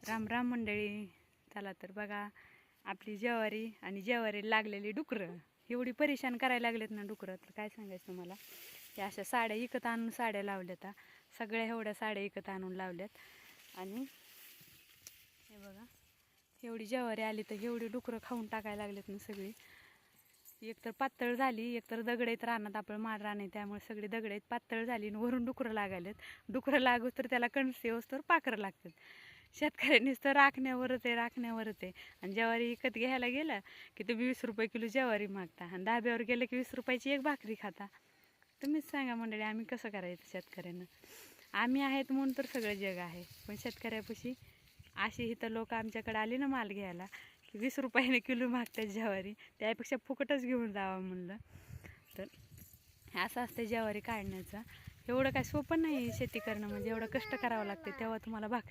राम राम मंडळी. चला तर बघा, आपली ज्वारी आणि ज्वारी लागलेली डुकरं एवढी परेशान करायला लागलेत ना डुकरं, तर काय सांगायचं तुम्हाला. या अशा साड्या विकत आणून साड्या लावल्यात, सगळ्या एवढ्या साड्या विकत आणून लावल्यात. आणि हे बघा, एवढी ज्वारी आली तर एवढी डुकरं खाऊन टाकायला लागलेत ना सगळी. एकतर पातळ झाली, एकतर दगड आहेत रानात, आपलं माड रान आहे त्यामुळे सगळी दगड आहेत, पातळ झाली आणि वरून डुकरं लागायलेत. डुकरं लागूच तर त्याला कणसे येऊस तर पाखरं लागतात. शेतकऱ्यांनीच तर राखण्यावरच आहे. आणि ज्वारी विकत घ्यायला गेलं की तुम्ही 20 रुपये किलो ज्वारी मागता आणि धाब्यावर गेलं की 20 रुपयाची एक भाकरी खाता. तुम्हीच सांगा मंडळी, आम्ही कसं करायचं शेतकऱ्यांना. आम्ही आहेत म्हणून तर सगळं जग आहे, पण शेतकऱ्यापाशी अशी इथं लोक आमच्याकडे आली ना माल घ्यायला की 20 रुपयाने किलो मागतात ज्वारी, त्यापेक्षा फुकटच घेऊन जावं म्हणलं. तर असं असतं ज्वारी काढण्याचं. एवढं काय सोपं नाही शेती करणं, म्हणजे एवढं कष्ट करावं लागते तेव्हा तुम्हाला भाकरी